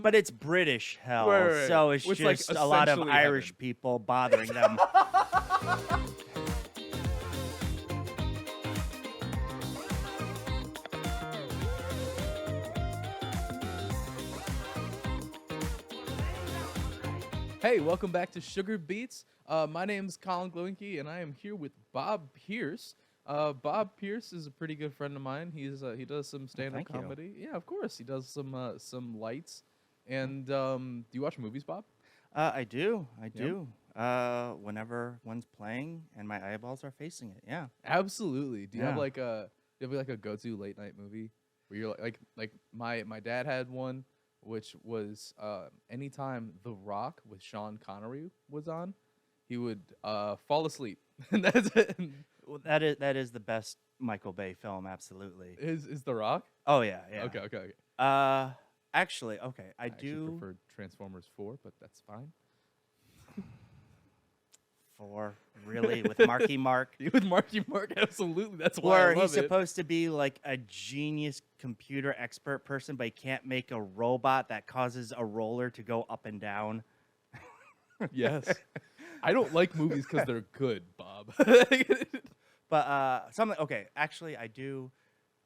but it's British hell, Right. so it's It's, like, just a lot of essentially Irish heaven. people bothering them. Hey, welcome back to Sugar Beats. My name's Colin Glowinky, and I am here with Bob Pierce. Bob Pierce is a pretty good friend of mine. He does some stand-up thank you. comedy. Yeah, of course. He does some lights. And do you watch movies, Bob? I do. I Yeah. do. Whenever one's playing and my eyeballs are facing it, yeah. Absolutely. Do you have Yeah. like a go-to late night movie where you're like my dad had one, which was anytime The Rock with Sean Connery was on, he would fall asleep. And that's it. Well, that is the best Michael Bay film, absolutely. Is The Rock? Oh yeah, yeah. Okay. Actually, okay, I Actually do prefer Transformers 4, but that's fine. for really with Marky Mark, With Marky Mark, absolutely. That's why where I love he's it. supposed to be like a genius computer expert person, but he can't make a robot that causes a roller to go up and down. Yes. I don't like movies because they're good, Bob. But something. Okay, actually, I do,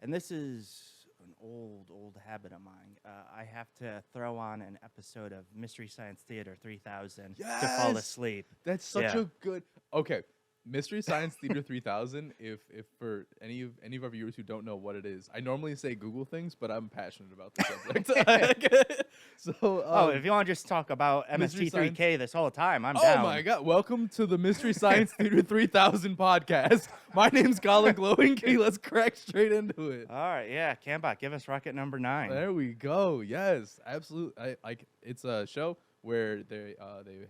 and this is an old habit of mine. I have to throw on an episode of Mystery Science Theater 3000 to fall Yes! asleep. That's such Yeah. a good. Okay, Mystery Science Theater 3000. If for any of our viewers who don't know what it is, I normally say Google things, but I'm passionate about the subject. So, Oh, if you want to just talk about Mystery MST3K this whole time, I'm oh down. my God! Welcome to the Mystery Science Theater 3000 podcast. My name's Colin Glowinky. Let's crack straight into it. All right, yeah, Cambot, give us rocket number 9. There we go. Yes, absolutely. It's a show where they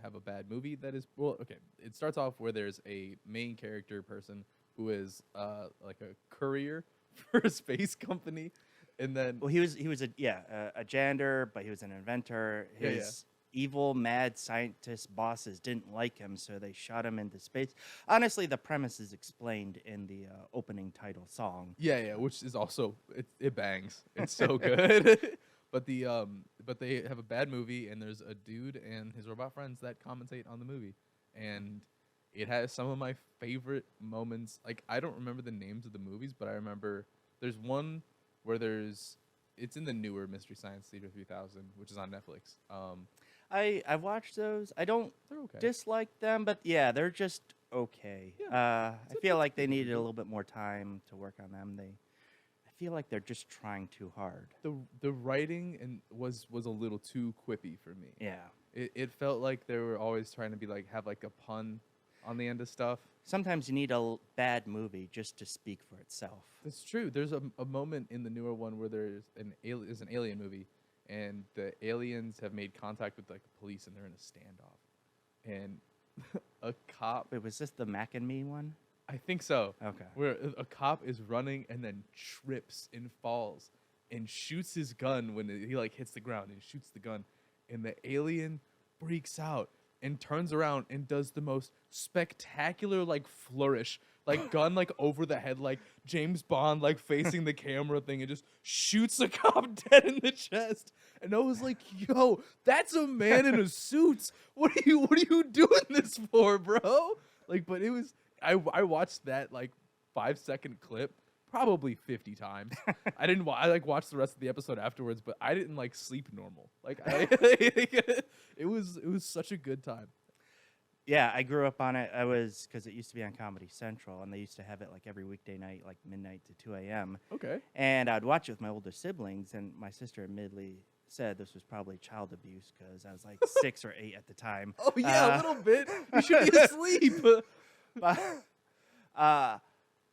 have a bad movie that is okay. It starts off where there's a main character person who is like a courier for a space company, and then Well, he was a janitor, but he was an inventor. Yeah, yeah. His evil, mad scientist bosses didn't like him, so they shot him into space. Honestly, the premise is explained in the opening title song. yeah, which is also it bangs. It's so good. But they have a bad movie, and there's a dude and his robot friends that commentate on the movie, and it has some of my favorite moments. Like, I don't remember the names of the movies, but I remember there's one where it's in the newer Mystery Science Theater 3000, which is on Netflix. I watched those. I don't They're okay. dislike them, but yeah, they're just okay. Yeah, I feel like they needed a little bit more time to work on them. I feel like they're just trying too hard. The writing was a little too quippy for me. Yeah. It felt like they were always trying to be like have like a pun on the end of stuff. Sometimes you need a bad movie just to speak for itself. That's true. There's a moment in the newer one where there's an alien movie, and the aliens have made contact with like the police, and they're in a standoff, and a cop. Wait, was this the Mac and Me one? I think so. Okay. Where a cop is running and then trips and falls and shoots his gun when he like hits the ground and shoots the gun, and the alien freaks out and turns around and does the most spectacular like flourish, like gun like over the head, like James Bond, like facing the camera thing, and just shoots a cop dead in the chest. And I was like, yo, that's a man in a suit. What are you doing this for, bro? Like, but it was I watched that like 5-second clip probably 50 times. I didn't. I like watched the rest of the episode afterwards, but I didn't like sleep normal. Like it was such a good time. Yeah, I grew up on it. Because it used to be on Comedy Central, and they used to have it like every weekday night, like midnight to 2 a.m. Okay. And I'd watch it with my older siblings, and my sister admittedly said this was probably child abuse because I was like 6 or 8 at the time. Oh yeah, a little bit. You should be asleep.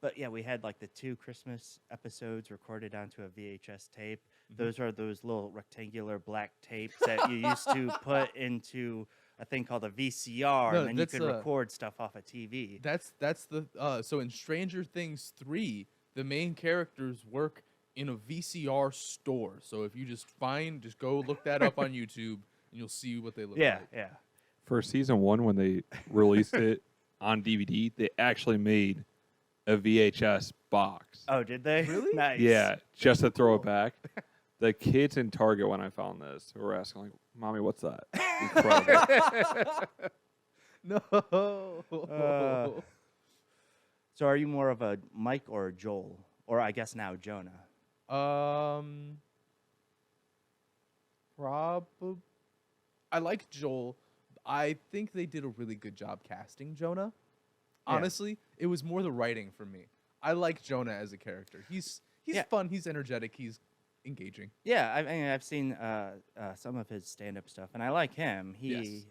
But yeah, we had like the 2 Christmas episodes recorded onto a VHS tape. Mm-hmm. Those are those little rectangular black tapes that you used to put into a thing called a VCR, No, and then you that's, could record stuff off a TV. That's the so in Stranger Things 3, the main characters work in a VCR store. So if you just go look that up on YouTube, and you'll see what they look Yeah, like. yeah. For season 1, when they released it on DVD, they actually made a VHS box. Oh, did they? Really? Nice. Yeah, just to throw it back. The kids in Target when I found this were asking like, "Mommy, what's that?" Incredible. No. So are you more of a Mike or a Joel? Or I guess now Jonah. Probably. I like Joel. I think they did a really good job casting Jonah. Yeah. Honestly, it was more the writing for me. I like Jonah as a character. He's Yeah. fun. He's energetic. He's engaging. Yeah, I mean, I've seen some of his stand-up stuff, and I like him. He, Yes.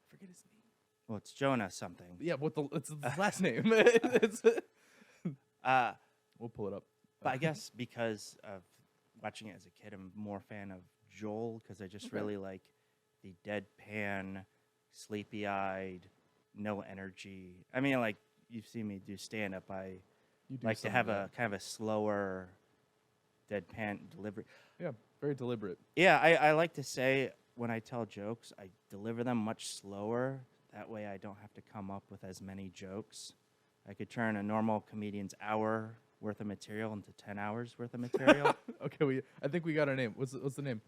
Forget his name. well, it's Jonah something. Yeah, it's his last name. It's- Uh, we'll pull it up. but I guess because of watching it as a kid, I'm more fan of Joel because I just Okay. really like the deadpan, sleepy-eyed, no energy. I mean, like you've seen me do stand-up. I You do like to some of have that. a kind of a slower, deadpan delivery. Yeah, very deliberate. Yeah, I like to say when I tell jokes, I deliver them much slower. That way I don't have to come up with as many jokes. I could turn a normal comedian's hour worth of material into 10 hours worth of material. Okay, I think we got our name. What's the name?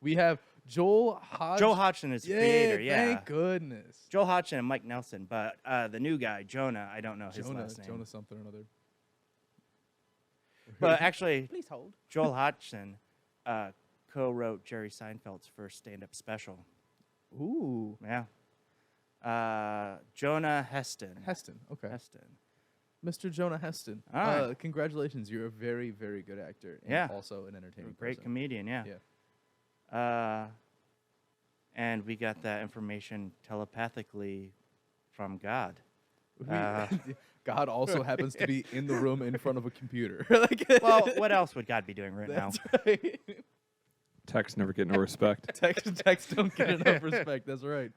We have Joel Hodge. Joel Hodgson is the creator, yeah. Thank goodness. Joel Hodgson and Mike Nelson, but the new guy, Jonah, I don't know his last name. Jonah something or another. But actually, Please hold. Joel Hodgson co-wrote Jerry Seinfeld's first stand-up special. Ooh. Yeah. Jonah Heston. Heston. Okay. Heston. Mr. Jonah Heston. All right. Congratulations. You're a very, very good actor. And Yeah. also an entertaining Great person. comedian, yeah. Yeah. And we got that information telepathically from God. God also happens to be in the room in front of a computer. Well, what else would God be doing right now? That's right. Text never get no respect. Text don't get enough respect. That's right.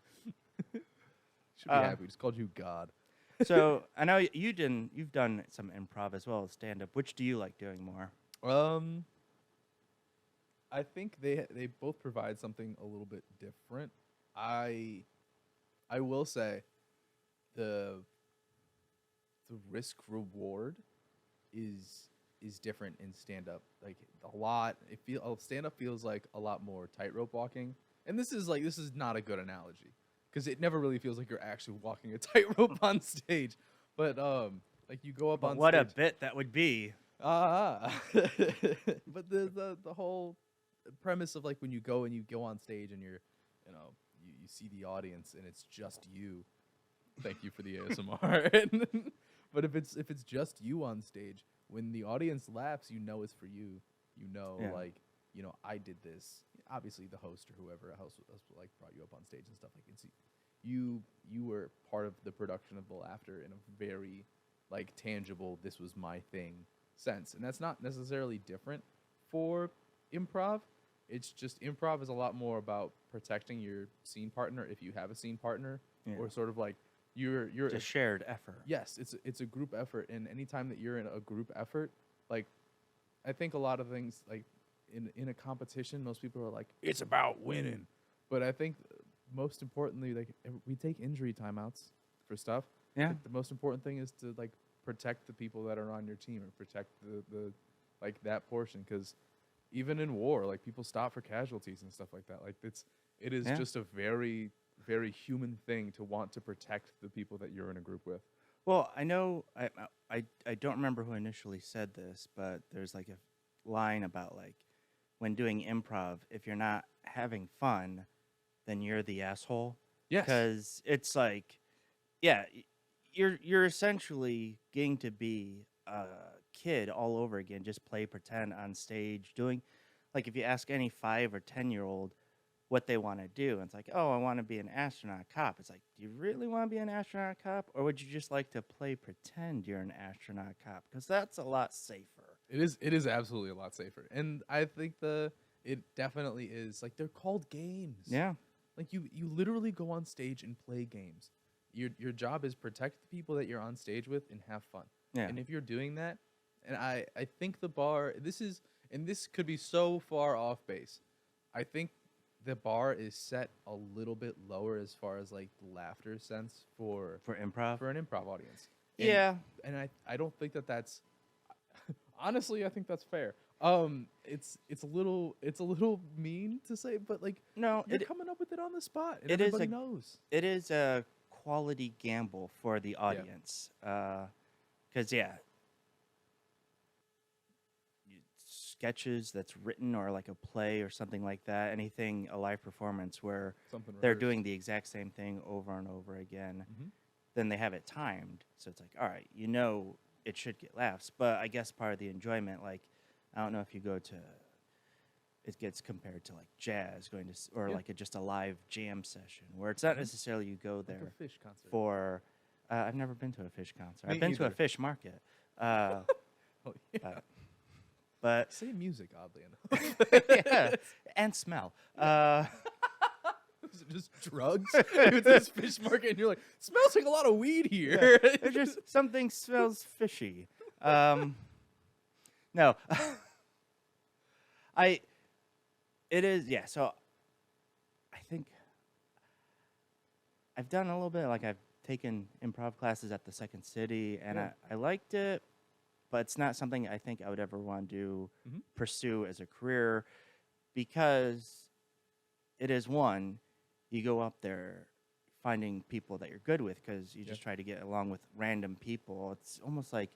Should be Uh, happy. We just called you God. So I know you've done some improv as well as stand-up. Which do you like doing more? I think they both provide something a little bit different. I will say the risk reward is different in stand up. Like a lot, stand up feels like a lot more tightrope walking. And this is not a good analogy because it never really feels like you're actually walking a tightrope on stage. But like you go up on What a stage. bit that would be. But the whole premise of like when you go on stage and you see the audience and it's just you. Thank you for the ASMR. But if it's just you on stage, when the audience laughs, it's for you. Yeah. I did this. Obviously, the host or whoever else like brought you up on stage and stuff like it's you were part of the production of the laughter in a very like tangible. This was my thing sense, and that's not necessarily different for improv. It's just improv is a lot more about protecting your scene partner if you have a scene partner, Yeah. or sort of like you're It's a shared effort. yes, it's a group effort, and anytime that you're in a group effort, like I think a lot of things like in a competition, most people are like it's about winning, but I think most importantly, like we take injury timeouts for stuff. Yeah. Like, the most important thing is to like protect the people that are on your team and protect the like that portion, because even in war, like people stop for casualties and stuff like that. Like it is Yeah. just a very, very human thing to want to protect the people that you're in a group with. Well, I know I don't remember who initially said this, but there's like a line about like when doing improv, if you're not having fun, then you're the asshole. Yes. Because it's like, yeah, you're essentially getting to be a kid all over again, just play pretend on stage, doing like if you ask any 5 or 10-year-old what they want to do, and it's like, oh, I want to be an astronaut cop. It's like, do you really want to be an astronaut cop, or would you just like to play pretend you're an astronaut cop? Because that's a lot safer. It is absolutely a lot safer. And I think it definitely is. Like they're called games. Yeah. Like you literally go on stage and play games. Your job is protect the people that you're on stage with and have fun. Yeah. And if you're doing that, and I think the bar this could be so far off base. I think the bar is set a little bit lower as far as like laughter sense for improv. an improv audience. And, Yeah. and I don't think that's honestly, I think that's fair. It's a little mean to say, but like No, you're coming up with it on the spot, and it is everybody a- knows. it is a quality gamble for the audience. Because sketches that's written or like a play or something like that, anything a live performance where Something they're rehearsed. doing the exact same thing over and over again, Mhm. then they have it timed. So it's like, all right, it should get laughs. But I guess part of the enjoyment, like, I don't know if you go to, it gets compared to like jazz, going to, or Yeah. like just a live jam session where it's not Mhm. necessarily you go Like there a fish concert. for, I've never been to a fish concert. Me I've been to a either. fish market. Oh, yeah. But Say music, oddly enough. yeah, and smell. Is it just drugs? You go to this fish market and you're like, smells like a lot of weed here. It just something smells fishy. No, it is, yeah. So I think I've done a little bit. Like I've taken improv classes at the Second City, and Yeah. I liked it, but it's not something I think I would ever want to Mhm. pursue as a career, because it is one, you go up there finding people that you're good with because you Yeah. just try to get along with random people. It's almost like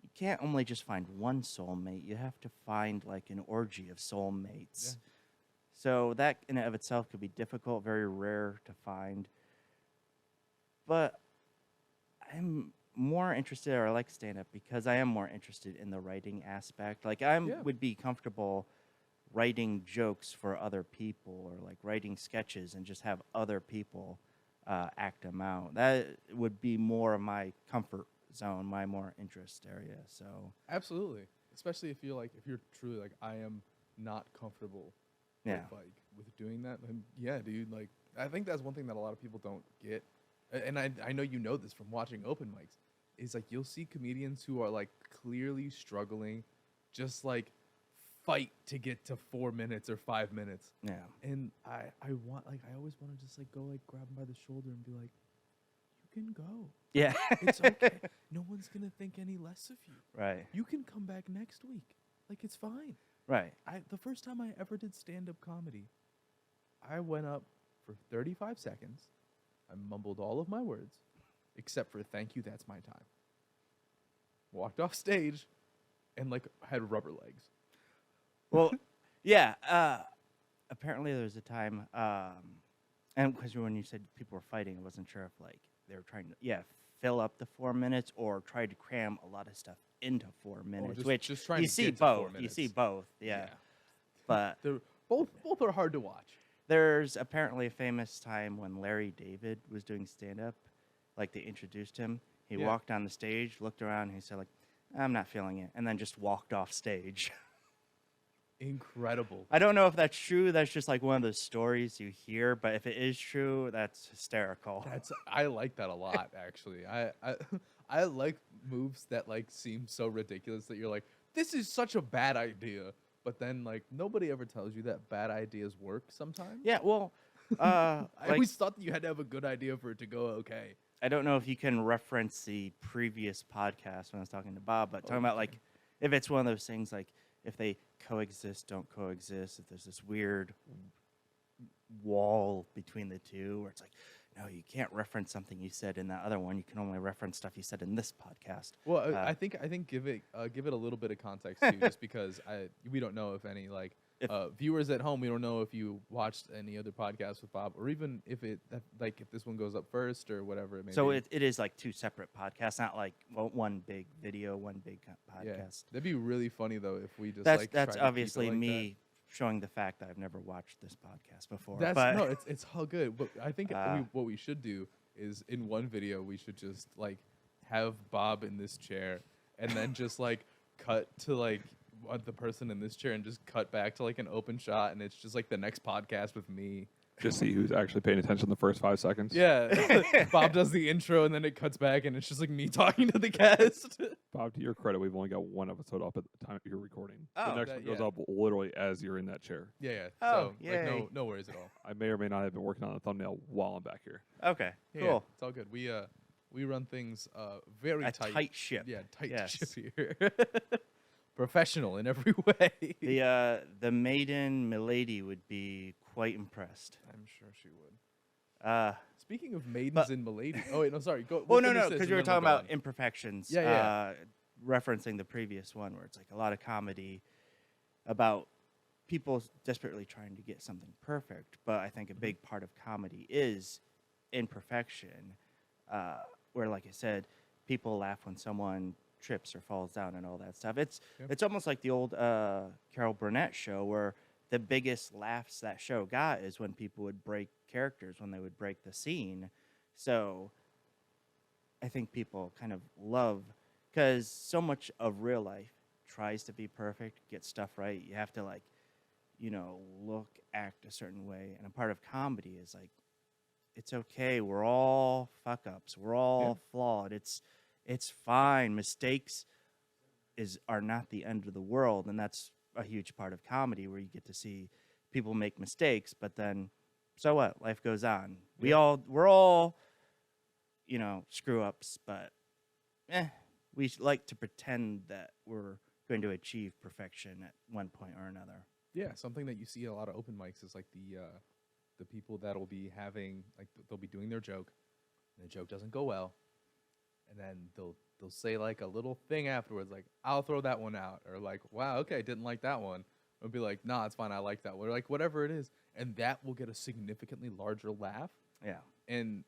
you can't only just find one soulmate, you have to find like an orgy of soulmates. Yeah. So that in and of itself could be difficult, very rare to find. But I'm more interested, or I like stand up because I am more interested in the writing aspect. Like Yeah. would be comfortable writing jokes for other people, or like writing sketches and just have other people act them out. That would be more of my comfort zone, my more interest area. So Absolutely. Especially if you're truly like, I am not comfortable yeah, with doing that, then yeah, dude, like I think that's one thing that a lot of people don't get. And I know you know this from watching open mics, is like you'll see comedians who are like clearly struggling, just like fight to get to 4 minutes or 5 minutes. yeah, And I always want to just like go like grab them by the shoulder and be like, you can go. yeah. It's okay. No one's gonna think any less of you. Right, You can come back next week. Like it's fine. right. The first time I ever did stand-up comedy, I went up for 35 seconds. I mumbled all of my words, except for "thank you, that's my time." Walked off stage, and like had rubber legs. Well, yeah. Apparently, there was a time, and because when you said people were fighting, I wasn't sure if like they were trying to, fill up the 4 minutes or try to cram a lot of stuff into 4 minutes. just trying you to see get to 4 both. You minutes. see both. Yeah. But They're both are hard to watch. there's apparently a famous time when Larry David was doing stand up, like they introduced him. He Yeah. walked on the stage, looked around, and he said like, "I'm not feeling it," and then just walked off stage. Incredible. I don't know if that's true. That's just like one of those stories you hear. But if it is true, that's hysterical. I like that a lot, actually. I like moves that like seem so ridiculous that you're like, this is such a bad idea. But then like nobody ever tells you that bad ideas work sometimes. Yeah. Well, I like, always thought that you had to have a good idea for it to go okay. I don't know if you can reference the previous podcast when I was talking to Bob, but talking about Okay. like if it's one of those things like if they coexist, don't coexist, if there's this weird wall between the two where it's like, no, you can't reference something you said in that other one. You can only reference stuff you said in this podcast. Well, Uh, I think give it a little bit of context too, just because we don't know if any like If- viewers at home, we don't know if you watched any other podcasts with Bob, or even if if this one goes up first or whatever it may So be. it is like two separate podcasts, not like one big video, one big Yeah, podcast. that'd be really funny though if we just That's like try to keep it obviously like me showing the fact that I've never watched this podcast before. that. but No, it's all good. But I think Uh, what we should do is in one video we should just like have Bob in this chair and then just like cut to like the person in this chair and just cut back to like an open shot and it's just like the next podcast with me. Just see who's actually paying attention the first 5 seconds. Yeah, Bob does the intro and then it cuts back and it's just like me talking to the guest. Bob, to your credit, we've only got one episode up at the time you're recording. Oh, the next that- one goes yeah. up literally as you're in that chair. Yeah. Oh, So like yay. no worries at all. I may or may not have been working on a thumbnail while I'm back here. okay, Yeah, cool. it's all good. We run things very A tight. tight ship. Yeah, tight Yes. ship here. professional in every way. The maiden Milady would be quite impressed. I'm sure she would. Speaking of maidens but- and milady. Oh wait, no, sorry. Go. Oh we'll no, finish no, this because and you were then we'll talking go about on. imperfections. Yeah, yeah. Referencing the previous one, where it's like a lot of comedy about people desperately trying to get something perfect. But I think a big part of comedy is imperfection, where, like I said, people laugh when someone trips or falls down and all that stuff. It's almost like the old Carol Burnett show, where the biggest laughs that show got is when people would break characters, when they would break the scene. So I think people kind of love, because so much of real life tries to be perfect, get stuff right. You have to, like, look, act a certain way. And a part of comedy is like, it's okay. We're all fuck ups. We're all flawed. It's fine. Mistakes are not the end of the world, and that's a huge part of comedy, where you get to see people make mistakes, but then so what? Life goes on. We're all screw ups, but we like to pretend that we're going to achieve perfection at one point or another. Yeah, something that you see at a lot of open mics is like the people that'll be having, like, they'll be doing their joke, and the joke doesn't go well, and then they'll say like a little thing afterwards, like, I'll throw that one out, or like, wow, okay, didn't like that one. Or be like, nah, it's fine, I like that one, or like whatever it is, and that will get a significantly larger laugh. Yeah. And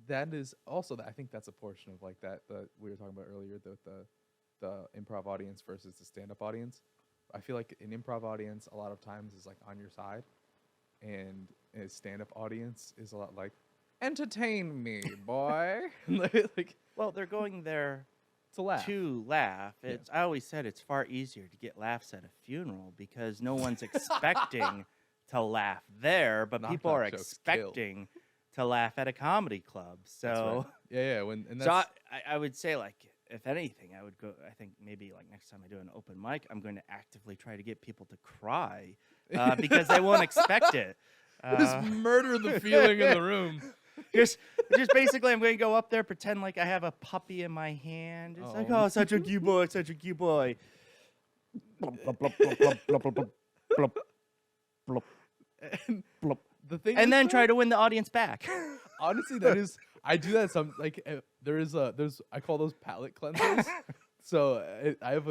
that is also I think that's a portion of like that we were talking about earlier, the improv audience versus the stand-up audience. I feel like an improv audience a lot of times is like on your side, and a stand-up audience is a lot like, entertain me, boy. like Well, they're going there to laugh. to laugh. It's I always said it's far easier to get laughs at a funeral, because no one's expecting to laugh there, but people Knock-knock are jokes kill. expecting to laugh at a comedy club. So, That's right. Yeah. And that's so I would say, like, if anything, I would go. I think maybe like next time I do an open mic, I'm going to actively try to get people to cry because they won't expect it. just murder the feeling in the room. just basically, I'm going to go up there, pretend like I have a puppy in my hand. It's like, Oh. oh, such a cute boy, such a cute boy. Blub, blub, blub, blub, blub, blub, blub, blub, blub, And blub. the thing And is, then though, try to win the audience back. honestly, that is, I do that some, like, there's I call those palate cleansers. So I have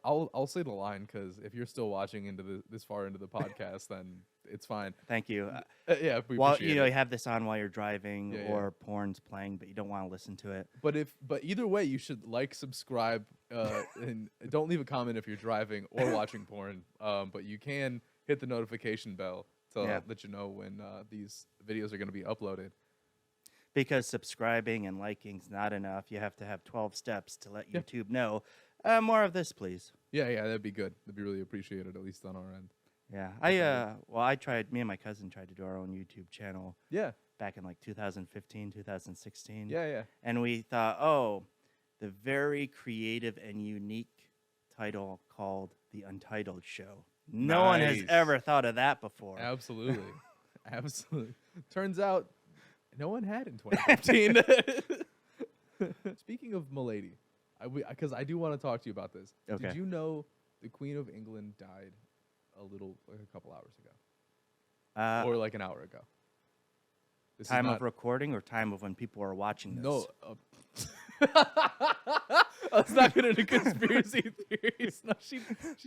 I'll say the line, because if you're still watching into this far into the podcast, then it's fine. Thank you. Yeah, we While appreciate you it. have this on while you're driving, Yeah, yeah. or porn's playing, but you don't want to listen to it. But either way, you should like, subscribe, and don't leave a comment if you're driving or watching porn. But you can hit the notification bell to let you know when these videos are going to be uploaded. Because subscribing and liking's not enough. You have to have 12 steps to let Yeah. YouTube know. More of this, please. Yeah, that'd be good. That'd be really appreciated, at least on our end. Yeah. Me and my cousin tried to do our own YouTube channel Yeah, back in like 2015, 2016. yeah. And we thought, the very creative and unique title called The Untitled Show. No one has Nice. ever thought of that before. Absolutely. Absolutely. Turns out no one had in 2015. Speaking of Milady, because I do want to talk to you about this. Okay. Did you know the Queen of England died a couple hours ago? Or like an hour ago? This is Time not- of recording or time of when people are watching this? No. Let's not get into conspiracy theories. No, she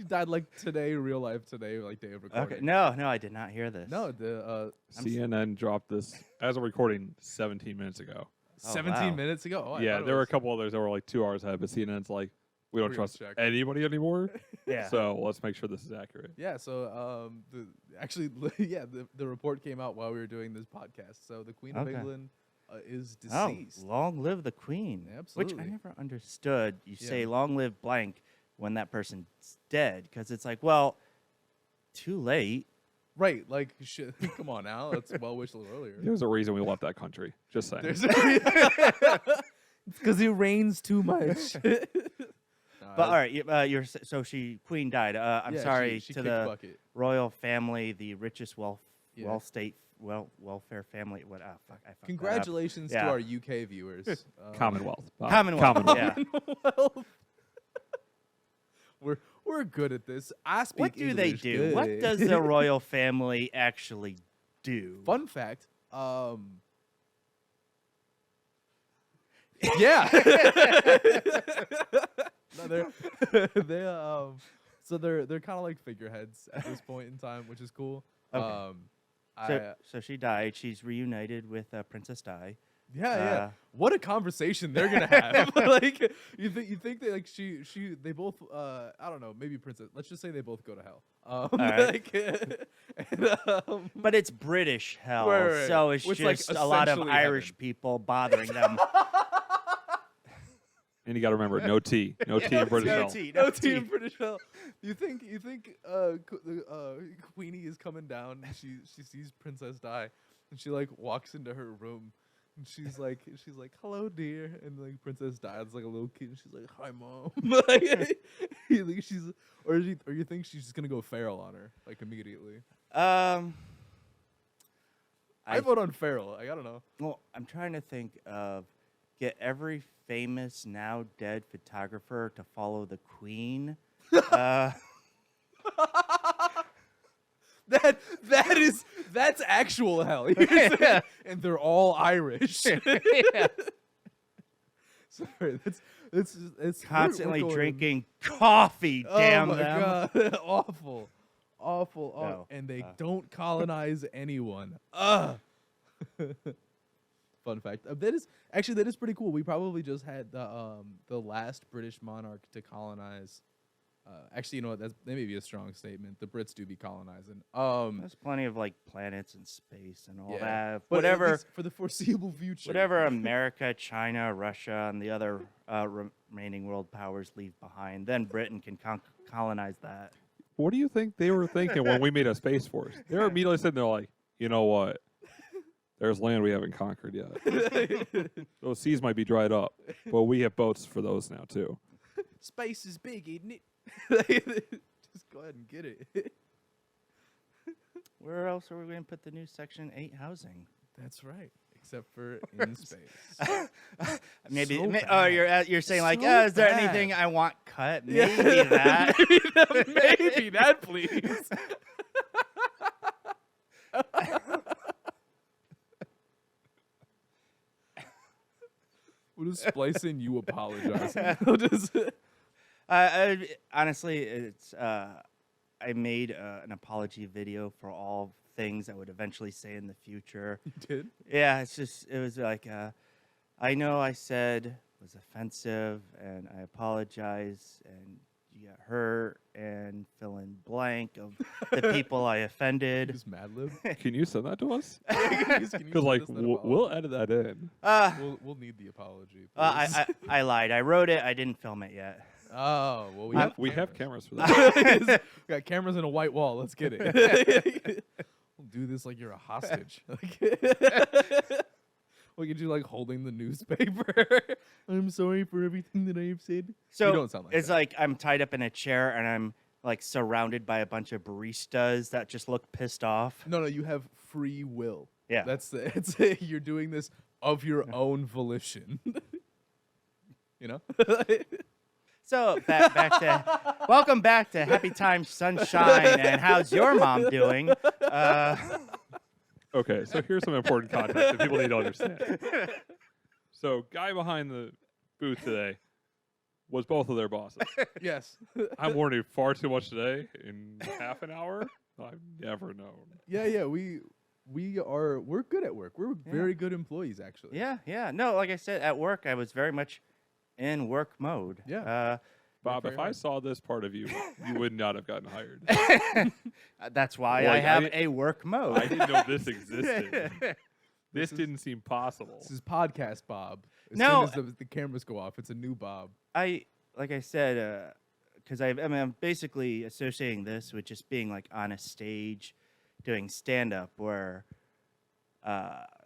died like today, real life today, like day of recording. Okay. No, I did not hear this. No, the CNN dropped this as a recording 17 minutes ago. 17 wow. minutes ago. Oh, I Yeah, thought it there were a was- couple others that were like 2 hours ahead, but CNN's like, we don't We're gonna trust check. anybody anymore. Yeah. So let's make sure this is accurate. Yeah, so the report came out while we were doing this podcast. So the Queen of Okay. England is Oh, deceased. long live the Queen. Which I Absolutely. never understood. You say Yeah. long live blank when that person's dead, because it's like, well, too late. Right, like shit. Come on now, let's well wish a little earlier. There's a reason we left that country. Just saying. Because it rains too much. But all right, Queen died. I'm sorry she to kicked the bucket. royal family, the richest Yeah. welfare family. What? Fuck, I fucked that up. Congratulations Yeah. to our UK viewers. Commonwealth. Commonwealth. Yeah. Commonwealth. we're good at this. I speak What do they English do? What good. does the royal family actually do? Fun fact. Yeah. No, they're kind of like figureheads at this point in time, which is cool. Okay. So she died. She's reunited with Princess Di. Yeah. What a conversation they're gonna have. Like you think they like they both I don't know, maybe Princess. Let's just say they both go to hell. right. And, But it's British hell, Right. so it's Which, like, just a lot of essentially Irish heaven. people bothering them. And you got to remember, no tea. No tea in British no hell. tea, no tea in British hell. You think Queenie is coming down and she sees Princess Di and she like walks into her room and she's like hello dear, and like Princess Di's like a little kid and she's like hi mom. Like, you think or you think she's just gonna go feral on her like immediately? I vote on feral. I don't know. Well, I'm trying to think of get every famous now dead photographer to follow the Queen. That's actual hell. You're saying- and they're all Irish. Yeah. Sorry, it's we're Constantly going- drinking coffee. Oh Damn my them. God. Awful. No, And they don't colonize anyone. Ugh. Fun fact. That is pretty cool. We probably just had the last British monarch to colonize. Actually, you know what? That may be a strong statement. The Brits do be colonizing. There's plenty of like planets and space and all Yeah. that. But at Whatever, least for the foreseeable future. whatever America, China, Russia, and the other remaining world powers leave behind, then Britain can colonize that. What do you think they were thinking when we made a space force? They were immediately sitting there like, you know what? There's land we haven't conquered yet. Those seas might be dried up, but we have boats for those now too. Space is big, isn't it? Just go ahead and get it. Where else are we going to put the new Section 8 housing? That's right. Except for in space. Maybe. So Oh, bad. you're saying like, So is there bad. anything I want cut? Maybe that. Maybe that, please. We'll just splice in you apologizing. We'll just Honestly, it's I made an apology video for all things I would eventually say in the future. You did? Yeah, it was like I know I said was offensive, and I apologize, and you got hurt, and fill in blank of the people I offended. Just Mad Lib? Can you send that to us? Can you Because like send us that we'll edit that in. We'll need the apology. I lied. I wrote it. I didn't film it yet. Oh, well, We have cameras for that. We got cameras and a white wall. Let's get it. We'll do this like you're a hostage. We'll get you like holding the newspaper. I'm sorry for everything that I have said. So You don't sound like it's that. like I'm tied up in a chair and I'm like surrounded by a bunch of baristas that just look pissed off. No, you have free will. Yeah. You're doing this of your own volition. You know? So back to welcome back to Happy Times Sunshine, and how's your mom doing? Okay, so here's some important context that people need to understand. So, guy behind the booth today was both of their bosses. Yes. I'm learning far too much today in half an hour. I've never known. Yeah. We're good at work. We're very good employees, actually. Yeah. No, like I said, at work I was very much in work mode. Yeah. Bob, very if I hard. saw this part of you, you would not have gotten hired. That's why Like, I have I- a work mode. I didn't know this existed. This didn't seem possible. This is podcast Bob. As No. soon as the cameras go off, it's a new Bob. Like I said, because I'm basically associating this with just being like on a stage doing stand up where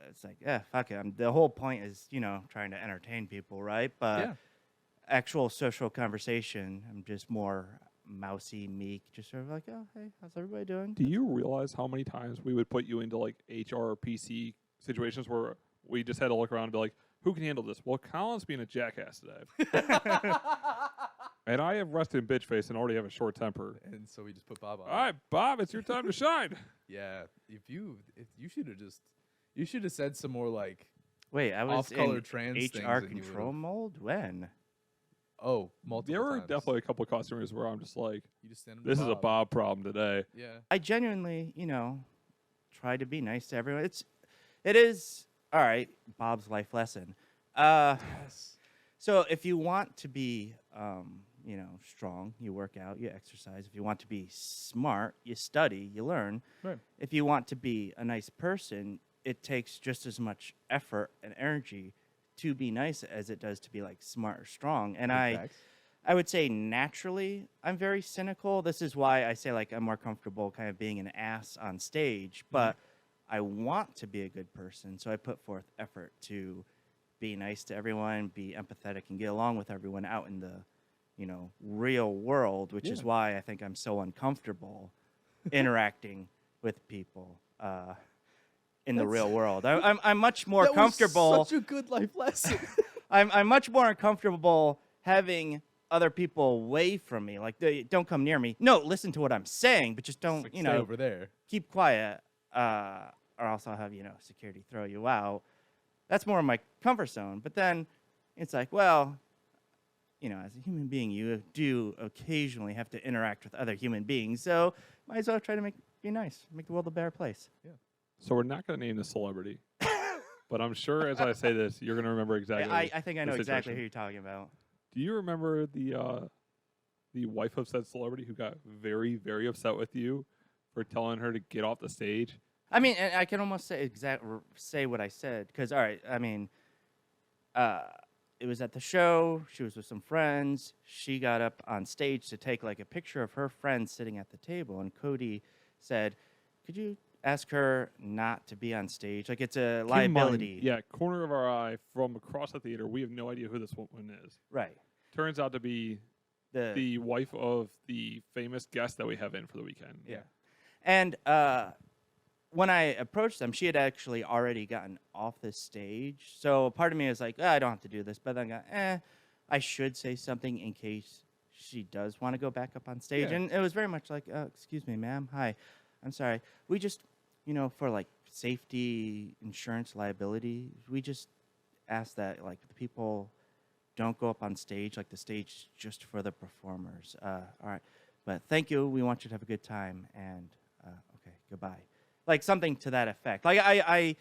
it's like, yeah, fuck it. The whole point is, trying to entertain people, right? But Yeah. actual social conversation, I'm just more mousy, meek, just sort of like, oh, hey, how's everybody doing? Do you realize how many times we would put you into like HR or PC situations where we just had to look around and be like, who can handle this? Well, Colin's being a jackass today. And I have rested in bitch face and already have a short temper. And so we just put Bob on. All right, Bob, it's your time to shine. Yeah, if you should have said some more like Wait, I was off-color in trans things HR than you control would've. mold? When? Multiple There were times. definitely a couple of customers where I'm just like, You just send 'em to this is a Bob problem today. Yeah. I genuinely, try to be nice to everyone. It is, all right, Bob's life lesson. Yes. So if you want to be, strong, you work out, you exercise. If you want to be smart, you study, you learn. Right. If you want to be a nice person, it takes just as much effort and energy to be nice as it does to be like smart or strong. And I would say naturally, I'm very cynical. This is why I say like I'm more comfortable kind of being an ass on stage, but I want to be a good person. So I put forth effort to be nice to everyone, be empathetic, and get along with everyone out in the, real world, which is Yeah. why I think I'm so uncomfortable interacting with people in the real world. I'm much more That was comfortable. such a good life lesson. I'm much more uncomfortable having other people away from me. Like, they don't come near me. No, listen to what I'm saying, but just don't, Like, stay over there. keep quiet. Or else I'll have, security throw you out. That's more of my comfort zone. But then it's like, well, as a human being, you do occasionally have to interact with other human beings. So might as well try to be nice, make the world a better place. So we're not going to name the celebrity. But I'm sure as I say this, you're going to remember exactly. I think I the know exactly situation. who you're talking about. Do you remember the wife of said celebrity who got very, very upset with you for telling her to get off the stage? I mean, and I can almost say what I said because, all right, I mean, it was at the show. She was with some friends. She got up on stage to take like a picture of her friend sitting at the table, and Cody said, "Could you ask her not to be on stage? Like it's a Keep in mind, liability." yeah, corner of our eye from across the theater. We have no idea who this woman is. Right. Turns out to be the wife of the famous guest that we have in for the weekend. Yeah. And when I approached them, she had actually already gotten off the stage. So part of me is like, I don't have to do this. But then I got, I should say something in case she does want to go back up on stage. Yeah. And it was very much like, excuse me, ma'am. Hi. I'm sorry. We just, for like safety, insurance, liability, we just ask that like the people don't go up on stage. Like the stage is just for the performers. All right. But thank you. We want you to have a good time. And okay, goodbye. Like something to that effect. Like I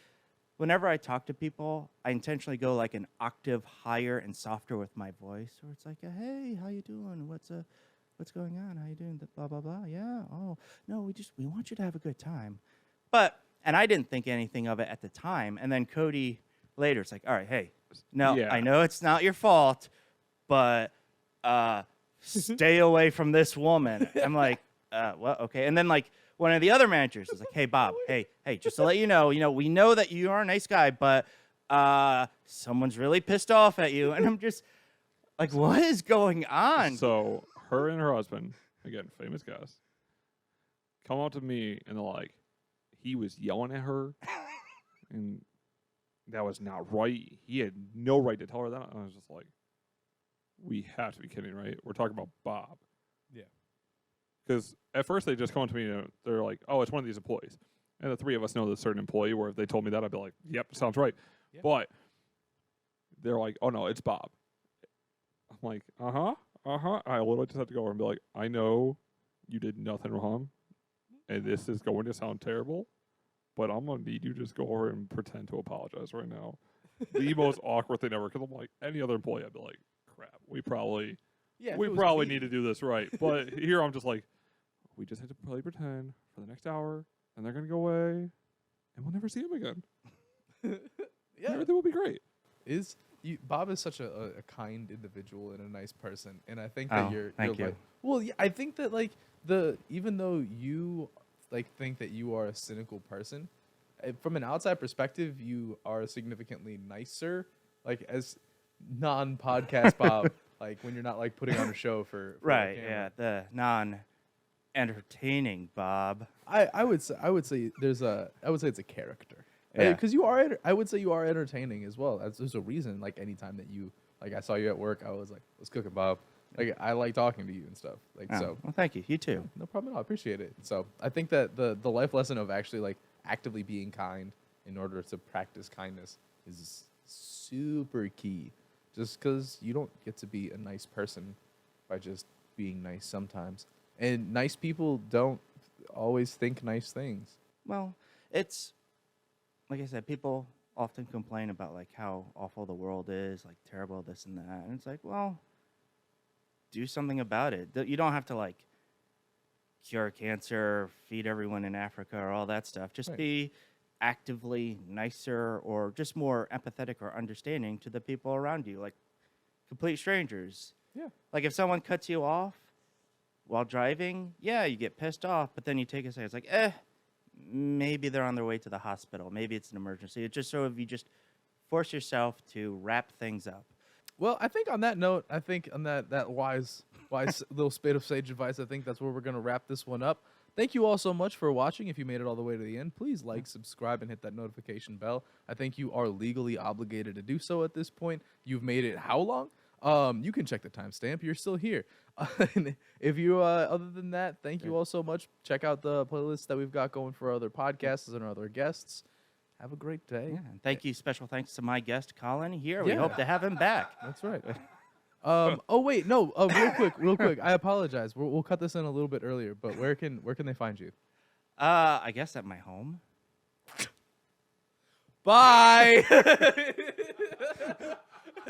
whenever I talk to people, I intentionally go like an octave higher and softer with my voice. Or it's like, hey, how you doing? What's going on? How you doing? Blah blah blah. Yeah. Oh no, we want you to have a good time. And I didn't think anything of it at the time. And then Cody later, it's like, all right, hey, no, Yeah. I know it's not your fault, but stay away from this woman. I'm like, well, okay. And then like one of the other managers is like, hey, Bob, hey, just to let you know, we know that you are a nice guy, but someone's really pissed off at you. And I'm just like, what is going on? So her and her husband, again, famous guys, come up to me and they're like, he was yelling at her, and that was not right. He had no right to tell her that. And I was just like, we have to be kidding, right? We're talking about Bob. Yeah. Because at first they just come up to me and they're like, oh, it's one of these employees. And the three of us know this certain employee where if they told me that, I'd be like, yep, sounds right. Yeah. But they're like, oh, no, it's Bob. I'm like, uh-huh. I literally just have to go over and be like, I know you did nothing wrong, and this is going to sound terrible, but I'm going to need you to just go over and pretend to apologize right now. The most awkward thing ever, because I'm like, any other employee, I'd be like, crap, we probably need to do this right. But here I'm just like, we just have to play pretend for the next hour, and they're going to go away, and we'll never see them again. Yeah. Everything will be great. Bob is such a kind individual and a nice person, and I think that thank you. like, well, yeah, I think that like even though you like think that you are a cynical person, from an outside perspective, you are significantly nicer, like as non-podcast Bob, like when you're not like putting on a show for Right, the yeah, camera. the non-entertaining Bob. I would say it's a character. Yeah. Because I would say you are entertaining as well. There's a reason. Like anytime that you, like I saw you at work, I was like, let's cook it, Bob. Like I like talking to you and stuff. Like Oh, so. well, thank you. You too. No problem at all. I appreciate it. So I think that the life lesson of actually like actively being kind in order to practice kindness is super key. Just because you don't get to be a nice person by just being nice sometimes, and nice people don't always think nice things. Well, it's like I said, people often complain about like how awful the world is, like terrible this and that, and it's like, well, do something about it. You don't have to like cure cancer, feed everyone in Africa, or all that stuff. Just Right. be actively nicer or just more empathetic or understanding to the people around you, like complete strangers. Yeah. Like if someone cuts you off while driving, yeah, you get pissed off, but then you take a second. It's like, maybe they're on their way to the hospital. Maybe it's an emergency. It's just so if you just force yourself to wrap things up. Well, I think on that note, I think on that wise little spit of sage advice, I think that's where we're gonna wrap this one up. Thank you all so much for watching. If you made it all the way to the end, please like, subscribe, and hit that notification bell. I think you are legally obligated to do so at this point. You've made it how long? You can check the timestamp. You're still here. And if you, other than that, thank you all so much. Check out the playlist that we've got going for other podcasts and other guests. Have a great day. Yeah, and thank you. Special thanks to my guest, Colin, here. We hope Yeah. to have him back. That's right. Oh wait, no. Real quick. I apologize. We'll cut this in a little bit earlier. But where can they find you? I guess at my home. Bye.